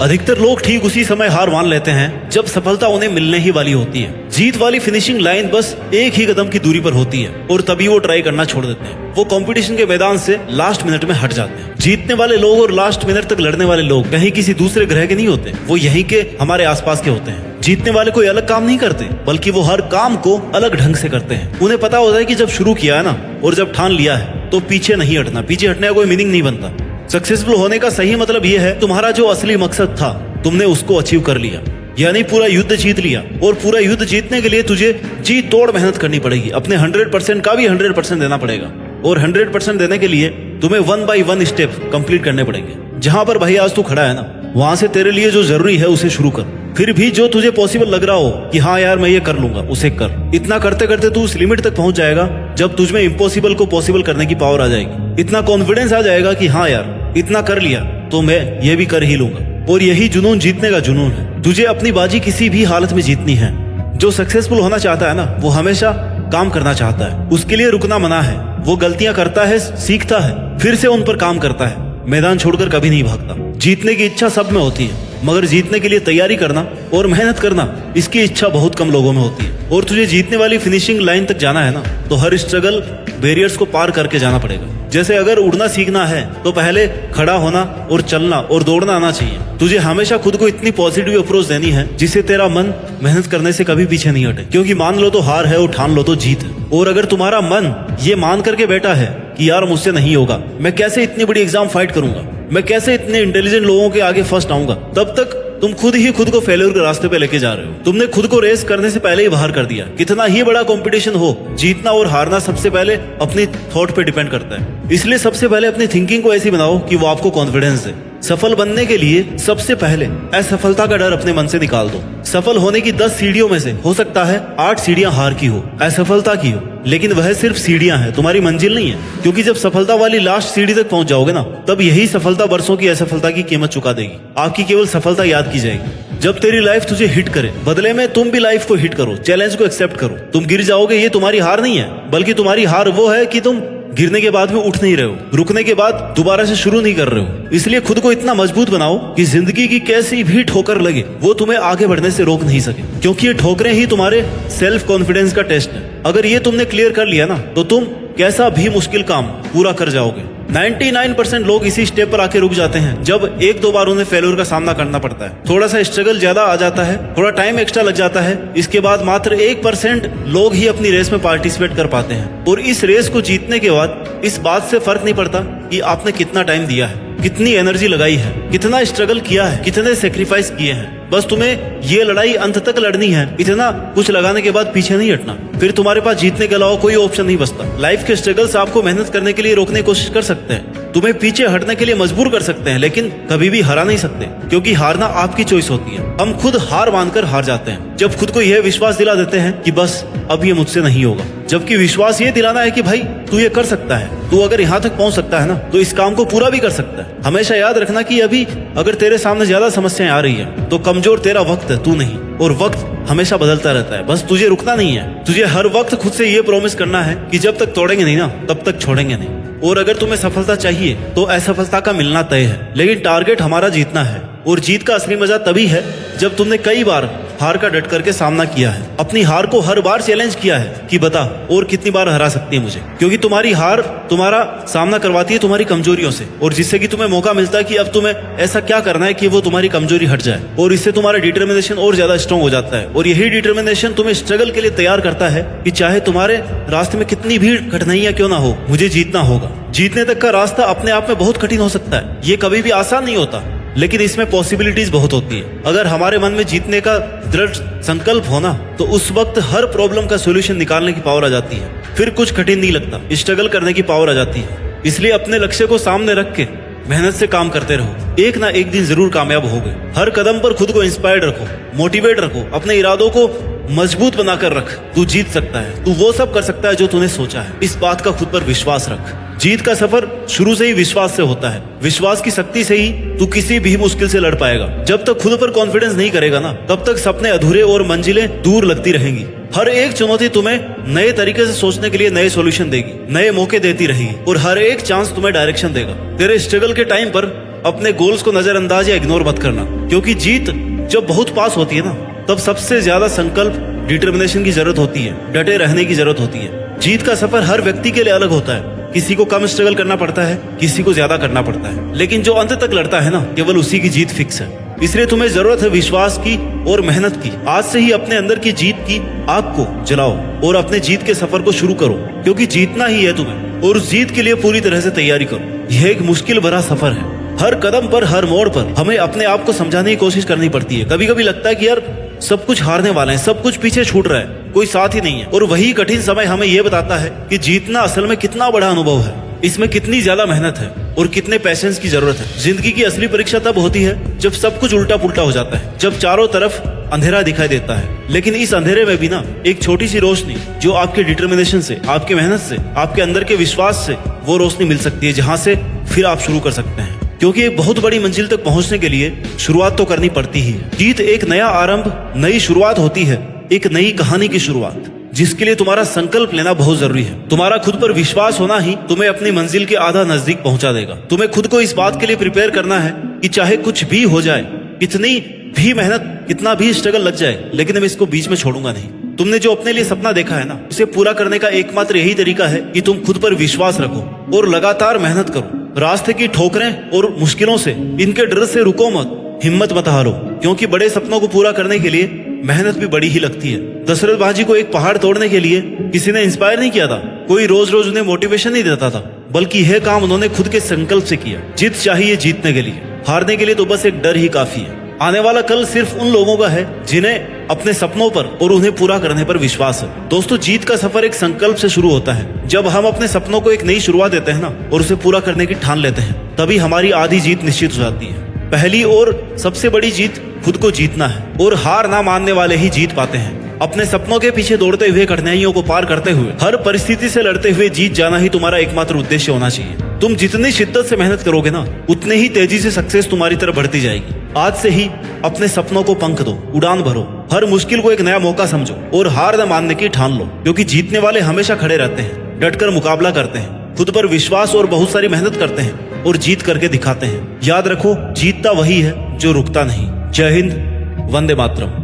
अधिकतर लोग ठीक उसी समय हार मान लेते हैं जब सफलता उन्हें मिलने ही वाली होती है। जीत वाली फिनिशिंग लाइन बस एक ही कदम की दूरी पर होती है और तभी वो ट्राई करना छोड़ देते हैं। वो कंपटीशन के मैदान से लास्ट मिनट में हट जाते हैं। जीतने वाले लोग और लास्ट मिनट तक लड़ने वाले लोग कहीं किसी दूसरे ग्रह के नहीं होते, वो यहीं के हमारे आसपास के होते हैं। जीतने वाले कोई अलग काम नहीं करते, बल्कि वो हर काम को अलग ढंग से करते हैं। उन्हें पता होता है कि जब शुरू किया है ना और जब ठान लिया है तो पीछे नहीं हटना। पीछे हटने का कोई मीनिंग नहीं बनता। सक्सेसफुल होने का सही मतलब ये है तुम्हारा जो असली मकसद था तुमने उसको अचीव कर लिया, यानी पूरा युद्ध जीत लिया। और पूरा युद्ध जीतने के लिए तुझे जी तोड़ मेहनत करनी पड़ेगी। अपने 100% का भी 100% देना पड़ेगा। और 100% देने के लिए तुम्हें 1 by 1 स्टेप कंप्लीट करने पड़ेंगे। जहां पर भाई आज तू खड़ा है ना, वहां से तेरे लिए जो जरूरी है उसे शुरू कर। फिर भी जो तुझे पॉसिबल लग रहा हो कि हाँ यार मैं ये कर लूंगा, उसे कर। इतना करते करते तू उस लिमिट तक पहुंच जाएगा जब तुझमें इम्पॉसिबल को पॉसिबल करने की पावर आ जाएगी। इतना कॉन्फिडेंस आ जाएगा कि हाँ यार इतना कर लिया तो मैं ये भी कर ही लूंगा। और यही जुनून जीतने का जुनून है। तुझे अपनी बाजी किसी भी हालत में जीतनी है। जो सक्सेसफुल होना चाहता है ना, वो हमेशा काम करना चाहता है। उसके लिए रुकना मना है। वो गलतियां करता है, सीखता है, फिर से उन पर काम करता है। मैदान छोड़कर कभी नहीं भागता। जीतने की इच्छा सब में होती है, मगर जीतने के लिए तैयारी करना और मेहनत करना, इसकी इच्छा बहुत कम लोगों में होती है। और तुझे जीतने वाली फिनिशिंग लाइन तक जाना है ना, तो हर स्ट्रगल बैरियर्स को पार करके जाना पड़ेगा। जैसे अगर उड़ना सीखना है तो पहले खड़ा होना और चलना और दौड़ना आना चाहिए। तुझे हमेशा खुद को इतनी पॉजिटिव अप्रोच देनी है जिससे तेरा मन मेहनत करने से कभी पीछे नहीं हटे। क्योंकि मान लो तो हार है और ठान लो तो जीत है। और अगर तुम्हारा मन ये मान करके बैठा है कि यार मुझसे नहीं होगा, मैं कैसे इतनी बड़ी एग्जाम फाइट करूंगा, मैं कैसे इतने इंटेलिजेंट लोगों के आगे फर्स्ट आऊंगा, तब तक तुम खुद ही खुद को फेलियर के रास्ते पे लेके जा रहे हो। तुमने खुद को रेस करने से पहले ही बाहर कर दिया। कितना ही बड़ा कंपटीशन हो, जीतना और हारना सबसे पहले अपनी थॉट पे डिपेंड करता है। इसलिए सबसे पहले अपनी थिंकिंग को ऐसी बनाओ कि वो आपको कॉन्फिडेंस दे। सफल बनने के लिए सबसे पहले असफलता का डर अपने मन से निकाल दो। सफल होने की 10 सीढ़ियों में से हो सकता है 8 सीढ़ियां हार की हो, असफलता की हो, लेकिन वह सिर्फ सीढ़ियां हैं, तुम्हारी मंजिल नहीं है। क्योंकि जब सफलता वाली लास्ट सीढ़ी तक पहुंच जाओगे ना, तब यही सफलता वर्षों की असफलता की कीमत चुका देगी। आपकी केवल सफलता याद की जाएगी। जब तेरी लाइफ तुझे हिट करे, बदले में तुम भी लाइफ को हिट करो, चैलेंज को एक्सेप्ट करो। तुम गिर जाओगे, ये तुम्हारी हार नहीं है, बल्कि तुम्हारी हार वो है कि तुम गिरने के बाद में उठ नहीं रहे हो, रुकने के बाद दोबारा से शुरू नहीं कर रहे हो। इसलिए खुद को इतना मजबूत बनाओ कि जिंदगी की कैसी भी ठोकर लगे वो तुम्हें आगे बढ़ने से रोक नहीं सके। क्योंकि ये ठोकरें ही तुम्हारे सेल्फ कॉन्फिडेंस का टेस्ट है। अगर ये तुमने क्लियर कर लिया ना, तो तुम कैसा भी मुश्किल काम पूरा कर जाओगे। 99% लोग इसी स्टेप पर आके रुक जाते हैं जब 1-2 बार उन्हें फेलियर का सामना करना पड़ता है। थोड़ा सा स्ट्रगल ज्यादा आ जाता है, थोड़ा टाइम एक्स्ट्रा लग जाता है। इसके बाद मात्र 1% लोग ही अपनी रेस में पार्टिसिपेट कर पाते हैं। और इस रेस को जीतने के बाद इस बात से फर्क नहीं पड़ता कि आपने कितना टाइम दिया है, कितनी एनर्जी लगाई है, कितना स्ट्रगल किया है, कितने सेक्रीफाइस किए हैं। बस तुम्हें ये लड़ाई अंत तक लड़नी है। इतना कुछ लगाने के बाद पीछे नहीं हटना। फिर तुम्हारे पास जीतने के अलावा कोई ऑप्शन नहीं बचता। लाइफ के स्ट्रगल्स आपको मेहनत करने के लिए रोकने की कोशिश कर सकते हैं, तुम्हें पीछे हटने के लिए मजबूर कर सकते हैं, लेकिन कभी भी हरा नहीं सकते। क्योंकि हारना आपकी चॉइस होती है। हम खुद हार मानकर हार जाते हैं जब खुद को यह विश्वास दिला देते हैं कि बस अब ये मुझसे नहीं होगा। जबकि विश्वास ये दिलाना है कि भाई तू ये कर सकता है, तू अगर यहाँ तक पहुंच सकता है ना, तो इस काम को पूरा भी कर सकता है। हमेशा याद रखना कि अभी अगर तेरे सामने ज्यादा समस्याएं आ रही है तो कमजोर तेरा वक्त है, तू नहीं। और वक्त हमेशा बदलता रहता है, बस तुझे रुकना नहीं है। तुझे हर वक्त खुद से ये प्रॉमिस करना है कि जब तक तोड़ेंगे नहीं ना, तब तक छोड़ेंगे नहीं। और अगर तुम्हें सफलता चाहिए तो असफलता का मिलना तय है, लेकिन टारगेट हमारा जीतना है। और जीत का असली मजा तभी है जब तुमने कई बार हार का डट करके सामना किया है, अपनी हार को हर बार चैलेंज किया है कि बता और कितनी बार हरा सकती है मुझे। क्योंकि तुम्हारी हार तुम्हारा सामना करवाती है तुम्हारी कमजोरियों से, और जिससे कि तुम्हें मौका मिलता है कि अब तुम्हें ऐसा क्या करना है कि वो तुम्हारी कमजोरी हट जाए। और इससे तुम्हारा डिटर्मिनेशन और ज्यादा स्ट्रॉन्ग हो जाता है। और यही डिटर्मिनेशन तुम्हें स्ट्रगल के लिए तैयार करता है कि चाहे तुम्हारे रास्ते में कितनी भी कठिनाइयां क्यों ना हो, मुझे जीतना होगा। जीतने तक का रास्ता अपने आप में बहुत कठिन हो सकता है, ये कभी भी आसान नहीं होता, लेकिन इसमें पॉसिबिलिटीज बहुत होती है। अगर हमारे मन में जीतने का दृढ़ संकल्प होना, तो उस वक्त हर प्रॉब्लम का सॉल्यूशन निकालने की पावर आ जाती है। फिर कुछ कठिन नहीं लगता, स्ट्रगल करने की पावर आ जाती है। इसलिए अपने लक्ष्य को सामने रख के मेहनत से काम करते रहो। एक ना एक दिन जरूर कामयाब होगे। हर कदम पर खुद को इंस्पायर्ड रखो, मोटिवेट रखो, अपने इरादों को मजबूत बनाकर रख। तू जीत सकता है, तू वो सब कर सकता है जो तूने सोचा है। इस बात का खुद पर विश्वास रख। जीत का सफर शुरू से ही विश्वास से होता है। विश्वास की शक्ति से ही तू किसी भी मुश्किल से लड़ पाएगा। जब तक खुद पर कॉन्फिडेंस नहीं करेगा ना, तब तक सपने अधूरे और मंजिलें दूर लगती रहेंगी। हर एक चुनौती तुम्हें नए तरीके से सोचने के लिए नए सॉल्यूशन देगी, नए मौके देती रहेगी, और हर एक चांस तुम्हें डायरेक्शन देगा। तेरे स्ट्रगल के टाइम पर अपने गोल्स को नजरअंदाज या इग्नोर मत करना, क्योंकि जीत जब बहुत पास होती है ना, तब सबसे ज्यादा संकल्प, डिटर्मिनेशन की जरूरत होती है, डटे रहने की जरूरत होती है। जीत का सफर हर व्यक्ति के लिए अलग होता है। किसी को कम स्ट्रगल करना पड़ता है, किसी को ज्यादा करना पड़ता है, लेकिन जो अंत तक लड़ता है ना, केवल उसी की जीत फिक्स है। इसलिए तुम्हें जरूरत है विश्वास की और मेहनत की। आज से ही अपने अंदर की जीत की आग को जलाओ और अपने जीत के सफर को शुरू करो, क्योंकि जीतना ही है तुम्हें, और उस जीत के लिए पूरी तरह से तैयारी करो। यह एक मुश्किल भरा सफर है। हर कदम पर, हर मोड़ पर हमें अपने आप को समझाने की कोशिश करनी पड़ती है। कभी कभी लगता है कि यार सब कुछ हारने वाले हैं, सब कुछ पीछे छूट रहा है, कोई साथ ही नहीं है। और वही कठिन समय हमें यह बताता है कि जीतना असल में कितना बड़ा अनुभव है, इसमें कितनी ज्यादा मेहनत है और कितने पेशेंस की जरूरत है। जिंदगी की असली परीक्षा तब होती है जब सब कुछ उल्टा पुल्टा हो जाता है, जब चारों तरफ अंधेरा दिखाई देता है, लेकिन इस अंधेरे में भी ना एक छोटी सी रोशनी, जो आपके डिटर्मिनेशन से, आपकी मेहनत से, आपके अंदर के विश्वास से, वो रोशनी मिल सकती है, जहां से फिर आप शुरू कर सकते हैं। क्योंकि एक बहुत बड़ी मंजिल तक पहुंचने के लिए शुरुआत तो करनी पड़ती ही है। जीत एक नया आरंभ, नई शुरुआत होती है, एक नई कहानी की शुरुआत, जिसके लिए तुम्हारा संकल्प लेना बहुत जरूरी है। तुम्हारा खुद पर विश्वास होना ही तुम्हें अपनी मंजिल के आधा नजदीक पहुंचा देगा। तुम्हें खुद को इस बात के लिए प्रिपेयर करना है कि चाहे कुछ भी हो जाए, कितनी भी मेहनत, कितना भी स्ट्रगल लग जाए, लेकिन मैं इसको बीच में छोड़ूंगा नहीं। तुमने जो अपने लिए सपना देखा है ना, उसे पूरा करने का एकमात्र यही तरीका है कि तुम खुद पर विश्वास रखो और लगातार मेहनत करो। रास्ते की ठोकरें और मुश्किलों से, इनके डर से रुको मत, हिम्मत मत हारो, क्योंकि बड़े सपनों को पूरा करने के लिए मेहनत भी बड़ी ही लगती है। दशरथ बाजी को एक पहाड़ तोड़ने के लिए किसी ने इंस्पायर नहीं किया था, कोई रोज रोज उन्हें मोटिवेशन नहीं देता था, बल्कि यह काम उन्होंने खुद के संकल्प से किया। जीत चाहिए जीतने के लिए, हारने के लिए तो बस एक डर ही काफी है। आने वाला कल सिर्फ उन लोगों का है जिन्हें अपने सपनों पर और उन्हें पूरा करने पर विश्वास है। दोस्तों, जीत का सफर एक संकल्प से शुरू होता है। जब हम अपने सपनों को एक नई शुरुआत देते हैं ना, और उसे पूरा करने की ठान लेते हैं, तभी हमारी आधी जीत निश्चित हो जाती है। पहली और सबसे बड़ी जीत खुद को जीतना है, और हार ना मानने वाले ही जीत पाते हैं। अपने सपनों के पीछे दौड़ते हुए, कठिनाइयों को पार करते हुए, हर परिस्थिति से लड़ते हुए जीत जाना ही तुम्हारा एकमात्र उद्देश्य होना चाहिए। तुम जितनी शिद्दत से मेहनत करोगे ना, उतने ही तेजी से सक्सेस तुम्हारी तरफ बढ़ती जाएगी। आज से ही अपने सपनों को पंख दो, उड़ान भरो, हर मुश्किल को एक नया मौका समझो और हार न मानने की ठान लो, क्योंकि जीतने वाले हमेशा खड़े रहते हैं, डटकर मुकाबला करते हैं, खुद पर विश्वास और बहुत सारी मेहनत करते हैं और जीत करके दिखाते हैं। याद रखो, जीतता वही है जो रुकता नहीं। जय हिंद, वंदे मातरम।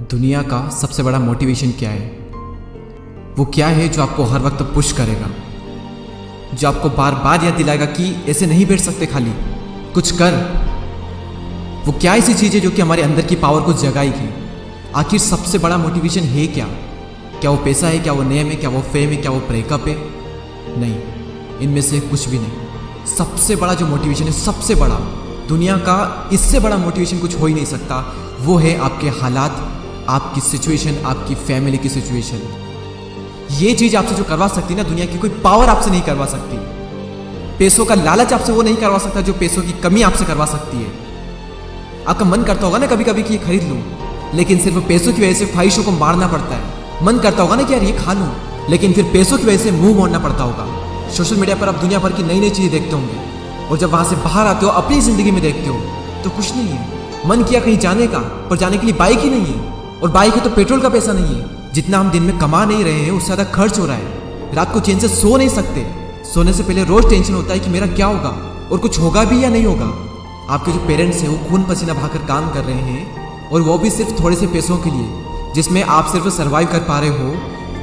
दुनिया का सबसे बड़ा मोटिवेशन क्या है? वो क्या है जो आपको हर वक्त पुश करेगा, जो आपको बार बार याद दिलाएगा कि ऐसे नहीं बैठ सकते, खाली कुछ कर। वो क्या ऐसी चीज़ है जो कि हमारे अंदर की पावर को जगाएगी? आखिर सबसे बड़ा मोटिवेशन है क्या? क्या वो पैसा है? क्या वो नेम है? क्या वो फेम है? क्या वो ब्रेकअप है? नहीं, इनमें से कुछ भी नहीं। सबसे बड़ा जो मोटिवेशन है, सबसे बड़ा, दुनिया का इससे बड़ा मोटिवेशन कुछ हो ही नहीं सकता, वो है आपके हालात, आपकी सिचुएशन, आपकी फैमिली की सिचुएशन। ये चीज़ आपसे जो करवा सकती है ना, दुनिया की कोई पावर आपसे नहीं करवा सकती। पैसों का लालच आपसे वो नहीं करवा सकता जो पैसों की कमी आपसे करवा सकती है। आपका मन करता होगा ना कभी कभी कि ये खरीद लूँ, लेकिन सिर्फ पैसों की वजह से ख्वाहिशों को मारना पड़ता है। मन करता होगा ना कि यार ये खा लूँ, लेकिन फिर पैसों की वजह से मुंह मोड़ना पड़ता होगा। सोशल मीडिया पर आप दुनिया भर की नई नई चीज़ें देखते होंगे, और जब वहाँ से बाहर आते हो, अपनी ज़िंदगी में देखते हो, तो कुछ नहीं है। मन किया कहीं जाने का, पर जाने के लिए बाइक ही नहीं है, और बाइक है तो पेट्रोल का पैसा नहीं है। जितना हम दिन में कमा नहीं रहे हैं, उससे ज़्यादा खर्च हो रहा है। रात को चैन से सो नहीं सकते। सोने से पहले रोज़ टेंशन होता है कि मेरा क्या होगा, और कुछ होगा भी या नहीं होगा। आपके जो पेरेंट्स हैं वो खून पसीना बहाकर काम कर रहे हैं, और वो भी सिर्फ थोड़े से पैसों के लिए, जिसमें आप सिर्फ सर्वाइव कर पा रहे हो।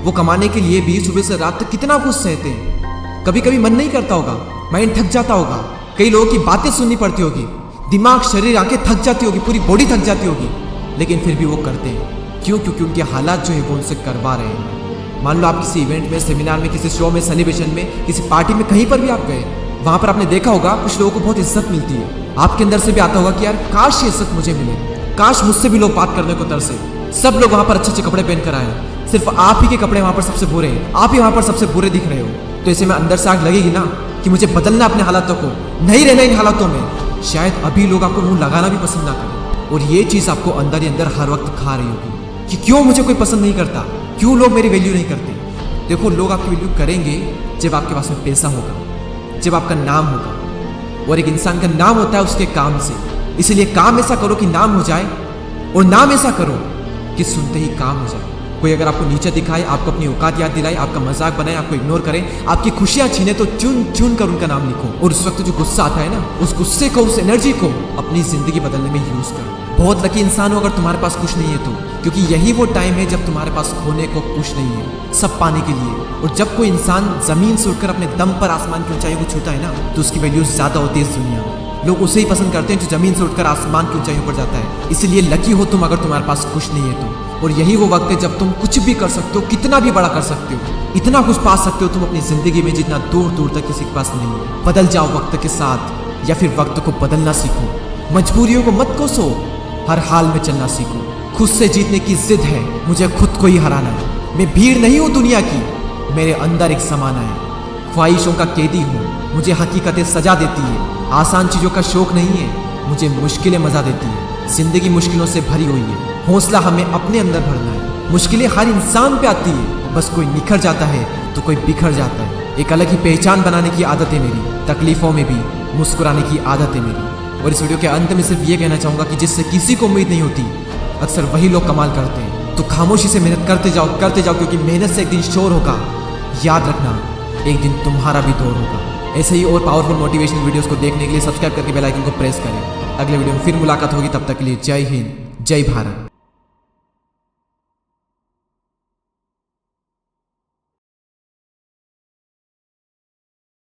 वो कमाने के लिए भी सुबह से रात तक कितना कुछ सहते हैं। कभी कभी मन नहीं करता होगा, माइंड थक जाता होगा, कई लोगों की बातें सुननी पड़ती होगी, दिमाग, शरीर, आंखें थक जाती होगी, पूरी बॉडी थक जाती होगी, लेकिन फिर भी वो करते हैं। क्यों? क्योंकि उनके हालात जो है वो उनसे करवा रहे हैं। मान लो आप किसी इवेंट में, सेमिनार में, किसी शो में, सेलिब्रेशन में, किसी पार्टी में, कहीं पर भी आप गए, वहाँ पर आपने देखा होगा कुछ लोगों को बहुत इज्जत मिलती है। आपके अंदर से भी आता होगा कि यार काश ये इज्जत मुझे मिले, काश मुझसे भी लोग बात करने को तरसे। सब लोग वहाँ पर अच्छे अच्छे कपड़े पहन कर आए, सिर्फ आप ही के कपड़े वहाँ पर सबसे बुरे हैं, आप ही वहाँ पर सबसे बुरे दिख रहे हो। तो ऐसे में अंदर से आग लगेगी ना कि मुझे बदलना अपने हालातों को, नहीं रहना इन हालातों में। शायद अभी लोग आपको मुंह लगाना भी पसंद ना करें, और ये चीज़ आपको अंदर ही अंदर हर वक्त खा रही होगी कि क्यों मुझे कोई पसंद नहीं करता, क्यों लोग मेरी वैल्यू नहीं करते। देखो, लोग आपकी वैल्यू करेंगे जब आपके पास में पैसा होगा, जब आपका नाम होगा, और एक इंसान का नाम होता है उसके काम से। इसीलिए काम ऐसा करो कि नाम हो जाए, और नाम ऐसा करो कि सुनते ही काम हो जाए। कोई अगर आपको नीचे दिखाए, आपको अपनी औकात याद दिलाए, आपका मजाक बनाए, आपको इग्नोर करे, आपकी खुशियां छीने, तो चुन चुन कर उनका नाम लिखो। और उस वक्त जो गुस्सा आता है ना, उस गुस्से को, उस एनर्जी को अपनी जिंदगी बदलने में यूज करो। बहुत लकी इंसान हो अगर तुम्हारे पास कुछ नहीं है तो, क्योंकि यही वो टाइम है जब तुम्हारे पास खोने को कुछ नहीं है, सब पाने के लिए। और जब कोई इंसान जमीन से उठकर अपने दम पर आसमान की ऊंचाइयों को छूता है ना, तो उसकी वैल्यू ज्यादा होती है इस दुनिया में। लोग उसे ही पसंद करते हैं जो जमीन से उठकर आसमान की ऊंचाइयों पर जाता है। इसलिए लकी हो तुम अगर तुम्हारे पास कुछ नहीं है तो। और यही वो वक्त है जब तुम कुछ भी कर सकते हो, कितना भी बड़ा कर सकते हो, इतना कुछ पा सकते हो तुम अपनी जिंदगी में जितना दूर दूर तक किसी के पास नहीं है। बदल जाओ वक्त के साथ, या फिर वक्त को बदलना सीखो। मजबूरियों को मत कोसो, हर हाल में चलना सीखो। खुद से जीतने की जिद है, मुझे खुद को ही हराना है। मैं भीड़ नहीं हूँ दुनिया की, मेरे अंदर एक समाना है। ख्वाहिशों का कैदी हूँ, मुझे हकीकतें सजा देती है। आसान चीजों का शौक नहीं है, मुझे मुश्किलें मजा देती है। जिंदगी मुश्किलों से भरी हुई है, हौसला हमें अपने अंदर भरना है। मुश्किलें हर इंसान पे आती है, बस कोई निखर जाता है तो कोई बिखर जाता है। एक अलग ही पहचान बनाने की आदत है मेरी, तकलीफों में भी मुस्कुराने की आदत है मेरी। और इस वीडियो के अंत में सिर्फ ये कहना चाहूंगा कि जिससे किसी को उम्मीद नहीं होती, अक्सर वही लोग कमाल करते हैं। तो खामोशी से मेहनत करते जाओ, क्योंकि मेहनत से एक दिन शोर होगा। याद रखना, एक दिन तुम्हारा भी दौर होगा। ऐसे ही और पावरफुल मोटिवेशनल वीडियोस को देखने के लिए सब्सक्राइब करके बेल आइकन को प्रेस करें। अगले वीडियो में फिर मुलाकात होगी, तब तक के लिए जय हिंद, जय भारत।